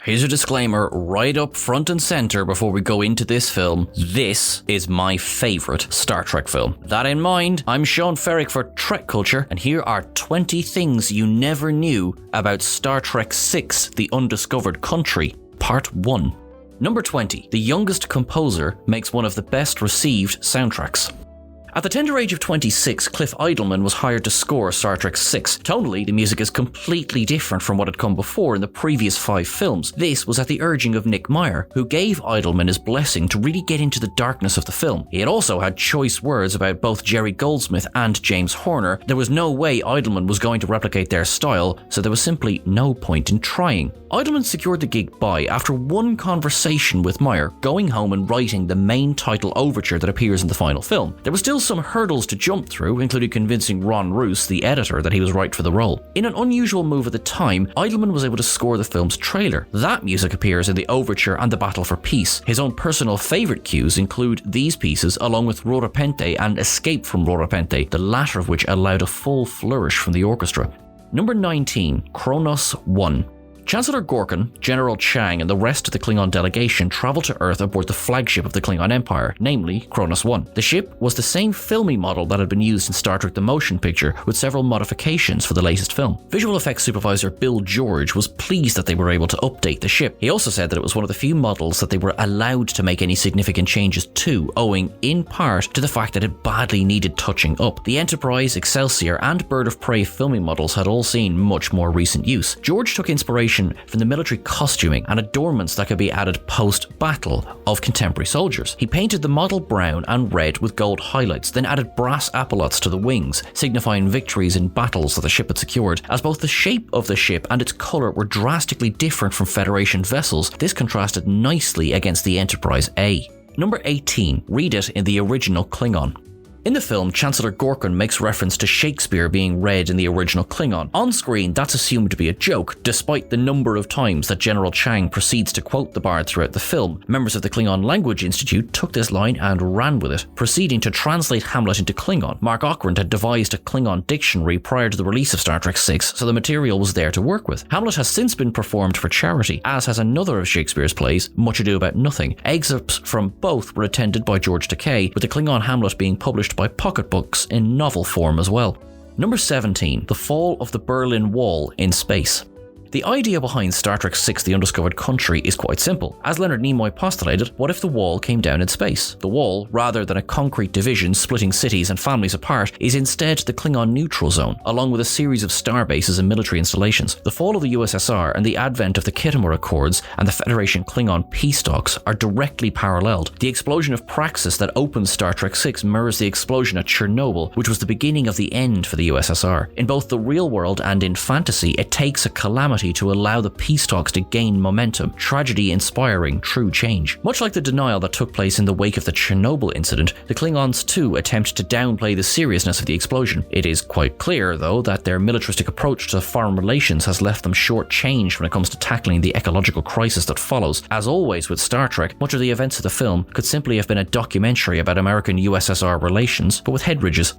here's a disclaimer right up front and center before we go into this film. This is my favourite Star Trek film. That in mind, I'm Sean Ferrick for Trek Culture, and here are 20 things you never knew about Star Trek VI, The Undiscovered Country, Part 1. Number 20. The youngest composer makes one of the best received soundtracks. At the tender age of 26, Cliff Idleman was hired to score Star Trek VI. Tonally, the music is completely different from what had come before in the previous 5 films. This was at the urging of Nick Meyer, who gave Idleman his blessing to really get into the darkness of the film. He had also had choice words about both Jerry Goldsmith and James Horner. There was no way Idleman was going to replicate their style, so there was simply no point in trying. Idleman secured the gig by, after one conversation with Meyer, going home and writing the main title overture that appears in the final film. There were still some hurdles to jump through, including convincing Ron Roos, the editor, that he was right for the role. In an unusual move at the time, Idleman was able to score the film's trailer. That music appears in the overture and the Battle for Peace. His own personal favourite cues include these pieces, along with Rora Pente and Escape from Rora Pente, the latter of which allowed a full flourish from the orchestra. Number 19. KRONOS 1. Chancellor Gorkon, General Chang, and the rest of the Klingon delegation traveled to Earth aboard the flagship of the Klingon Empire, namely KRONOS 1. The ship was the same filming model that had been used in Star Trek The Motion Picture, with several modifications for the latest film. Visual effects supervisor Bill George was pleased that they were able to update the ship. He also said that it was one of the few models that they were allowed to make any significant changes to, owing in part to the fact that it badly needed touching up. The Enterprise, Excelsior, and Bird of Prey filming models had all seen much more recent use. George took inspiration from the military costuming and adornments that could be added post-battle of contemporary soldiers. He painted the model brown and red with gold highlights, then added brass epaulets to the wings, signifying victories in battles that the ship had secured. As both the shape of the ship and its colour were drastically different from Federation vessels, this contrasted nicely against the Enterprise A. Number 18. Read it in the original Klingon. In the film, Chancellor Gorkon makes reference to Shakespeare being read in the original Klingon. On screen, that's assumed to be a joke, despite the number of times that General Chang proceeds to quote the bard throughout the film. Members of the Klingon Language Institute took this line and ran with it, proceeding to translate Hamlet into Klingon. Mark Okrand had devised a Klingon dictionary prior to the release of Star Trek VI, so the material was there to work with. Hamlet has since been performed for charity, as has another of Shakespeare's plays, Much Ado About Nothing. Excerpts from both were attended by George Takei, with the Klingon Hamlet being published by pocketbooks in novel form as well. Number 17. The Fall of the Berlin Wall in Space. The idea behind Star Trek VI The Undiscovered Country is quite simple. As Leonard Nimoy postulated, what if the wall came down in space? The wall, rather than a concrete division splitting cities and families apart, is instead the Klingon neutral zone, along with a series of star bases and military installations. The fall of the USSR and the advent of the Khitomer Accords and the Federation Klingon peace talks are directly paralleled. The explosion of Praxis that opens Star Trek VI mirrors the explosion at Chernobyl, which was the beginning of the end for the USSR. In both the real world and in fantasy, it takes a calamity to allow the peace talks to gain momentum, tragedy inspiring true change. Much like the denial that took place in the wake of the Chernobyl incident, the Klingons too attempt to downplay the seriousness of the explosion. It is quite clear, though, that their militaristic approach to foreign relations has left them short-changed when it comes to tackling the ecological crisis that follows. As always with Star Trek, much of the events of the film could simply have been a documentary about American-USSR relations, but with head ridges.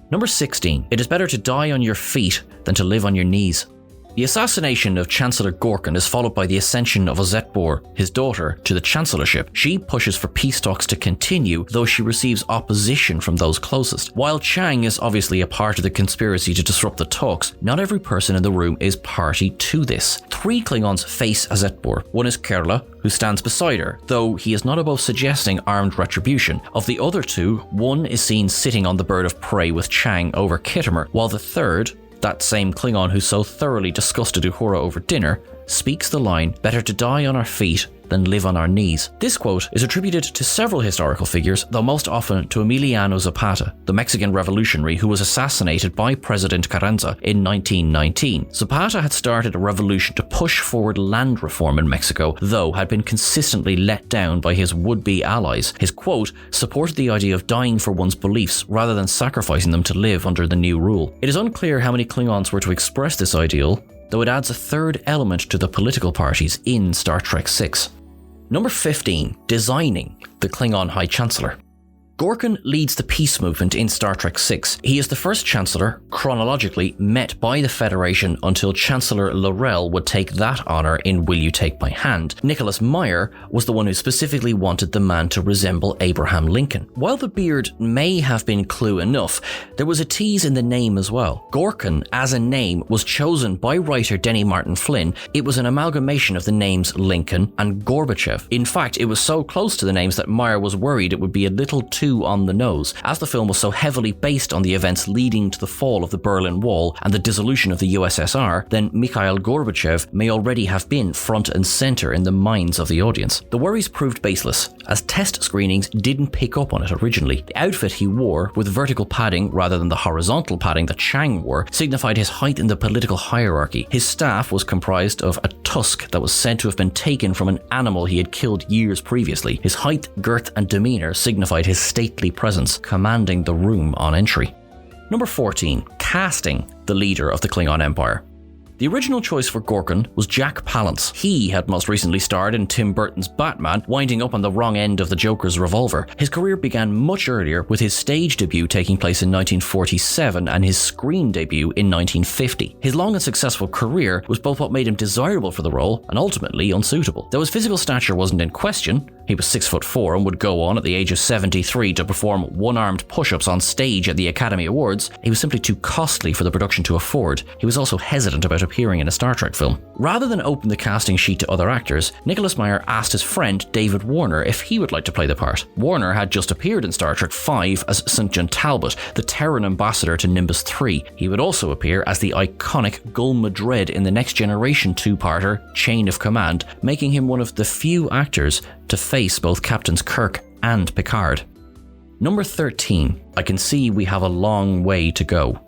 Number 16. It is better to die on your feet than to live on your knees. The assassination of Chancellor Gorkon is followed by the ascension of Ozetbor, his daughter, to the chancellorship. She pushes for peace talks to continue, though she receives opposition from those closest. While Chang is obviously a part of the conspiracy to disrupt the talks, not every person in the room is party to this. 3 Klingons face Ozetbor. One is Kerla, who stands beside her, though he is not above suggesting armed retribution. Of the other 2, one is seen sitting on the Bird of Prey with Chang over Khitomer, while the third, that same Klingon who so thoroughly disgusted Uhura over dinner, speaks the line, "Better to die on our feet than live on our knees." This quote is attributed to several historical figures, though most often to Emiliano Zapata, the Mexican revolutionary who was assassinated by President Carranza in 1919. Zapata had started a revolution to push forward land reform in Mexico, though had been consistently let down by his would-be allies. His quote supported the idea of dying for one's beliefs rather than sacrificing them to live under the new rule. It is unclear how many Klingons were to express this ideal, though it adds a third element to the political parties in Star Trek VI. Number 15. Designing the Klingon High Chancellor. Gorkon leads the peace movement in Star Trek VI. He is the first Chancellor, chronologically, met by the Federation until Chancellor L'Rell would take that honour in Will You Take My Hand. Nicholas Meyer was the one who specifically wanted the man to resemble Abraham Lincoln. While the beard may have been clue enough, there was a tease in the name as well. Gorkon, as a name, was chosen by writer Denny Martin Flynn. It was an amalgamation of the names Lincoln and Gorbachev. In fact, it was so close to the names that Meyer was worried it would be a little too on the nose, as the film was so heavily based on the events leading to the fall of the Berlin Wall and the dissolution of the USSR. Then Mikhail Gorbachev may already have been front and center in the minds of the audience. The worries proved baseless, as test screenings didn't pick up on it originally. The outfit he wore, with vertical padding rather than the horizontal padding that Chang wore, signified his height in the political hierarchy. His staff was comprised of a tusk that was said to have been taken from an animal he had killed years previously. His height, girth and demeanour signified his stately presence, commanding the room on entry. Number 14. Casting the leader of the Klingon Empire. The original choice for Gorkon was Jack Palance. He had most recently starred in Tim Burton's Batman, winding up on the wrong end of the Joker's revolver. His career began much earlier, with his stage debut taking place in 1947 and his screen debut in 1950. His long and successful career was both what made him desirable for the role and ultimately unsuitable. Though his physical stature wasn't in question, he was 6'4" and would go on at the age of 73 to perform one-armed push-ups on stage at the Academy Awards. He was simply too costly for the production to afford. He was also hesitant about appearing in a Star Trek film. Rather than open the casting sheet to other actors, Nicholas Meyer asked his friend David Warner if he would like to play the part. Warner had just appeared in Star Trek V as St. John Talbot, the Terran ambassador to Nimbus 3. He would also appear as the iconic Gul Madred in the Next Generation two-parter Chain of Command, making him one of the few actors to face both Captains Kirk and Picard. Number 13. I can see we have a long way to go.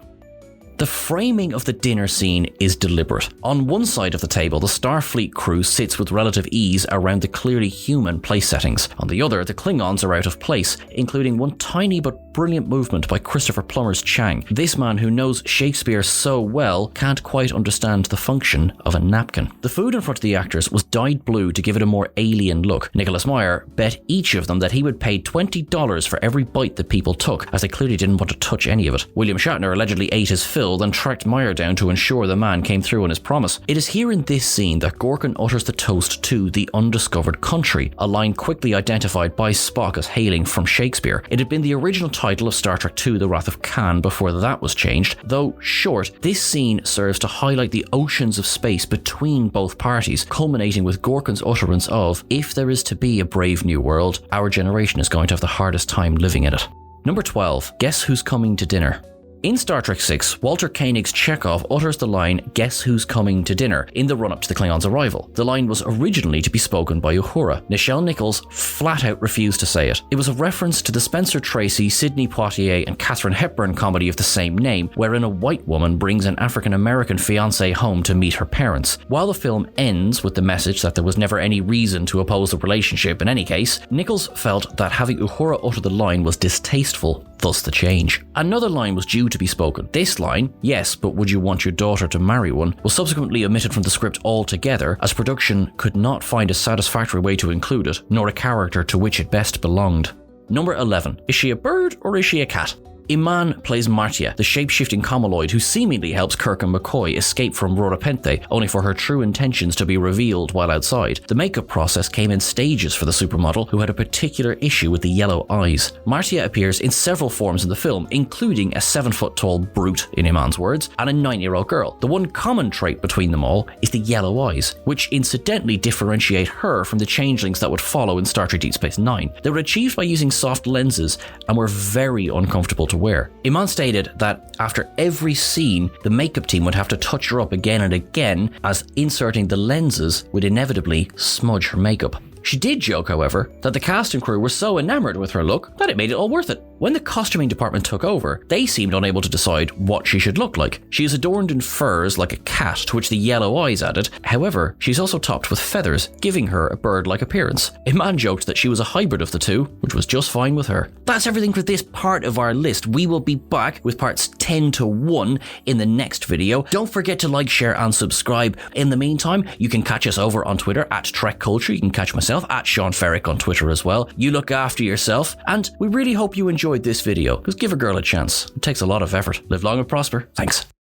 The framing of the dinner scene is deliberate. On one side of the table, the Starfleet crew sits with relative ease around the clearly human place settings. On the other, the Klingons are out of place, including one tiny but brilliant movement by Christopher Plummer's Chang. This man who knows Shakespeare so well can't quite understand the function of a napkin. The food in front of the actors was dyed blue to give it a more alien look. Nicholas Meyer bet each of them that he would pay $20 for every bite that people took, as they clearly didn't want to touch any of it. William Shatner allegedly ate his fill, then tracked Meyer down to ensure the man came through on his promise. It is here in this scene that Gorkon utters the toast to the undiscovered country, a line quickly identified by Spock as hailing from Shakespeare. It had been the original title of Star Trek II: The Wrath of Khan before that was changed. Though short, this scene serves to highlight the oceans of space between both parties, culminating with Gorkon's utterance of, "If there is to be a brave new world, our generation is going to have the hardest time living in it." Number 12. Guess who's coming to dinner? In Star Trek VI, Walter Koenig's Chekhov utters the line, "Guess who's coming to dinner?" in the run-up to the Klingons' arrival. The line was originally to be spoken by Uhura. Nichelle Nichols flat out refused to say it. It was a reference to the Spencer Tracy, Sidney Poitier and Katharine Hepburn comedy of the same name, wherein a white woman brings an African-American fiancé home to meet her parents. While the film ends with the message that there was never any reason to oppose the relationship in any case, Nichols felt that having Uhura utter the line was distasteful, thus the change. Another line was due to be spoken. This line, "Yes, but would you want your daughter to marry one?" was subsequently omitted from the script altogether, as production could not find a satisfactory way to include it, nor a character to which it best belonged. Number 11. Is she a bird or is she a cat? Iman plays Martia, the shape-shifting Comaloid who seemingly helps Kirk and McCoy escape from Rorapente, only for her true intentions to be revealed while outside. The makeup process came in stages for the supermodel, who had a particular issue with the yellow eyes. Martia appears in several forms in the film, including a 7-foot-tall brute, in Iman's words, and a 9-year-old girl. The one common trait between them all is the yellow eyes, which incidentally differentiate her from the changelings that would follow in Star Trek Deep Space Nine. They were achieved by using soft lenses and were very uncomfortable to wear. Iman stated that after every scene, the makeup team would have to touch her up again and again, as inserting the lenses would inevitably smudge her makeup. She did joke, however, that the cast and crew were so enamored with her look that it made it all worth it. When the costuming department took over, they seemed unable to decide what she should look like. She is adorned in furs like a cat, to which the yellow eyes added. However, she's also topped with feathers, giving her a bird-like appearance. A man joked that she was a hybrid of the two, which was just fine with her. That's everything for this part of our list. We will be back with parts 10 to 1 in the next video. Don't forget to like, share, and subscribe. In the meantime, you can catch us over on Twitter at Trek Culture. You can catch myself at Sean Ferrick on Twitter as well. You look after yourself, and we really hope you enjoyed this video, because give a girl a chance. It takes a lot of effort. Live long and prosper. Thanks.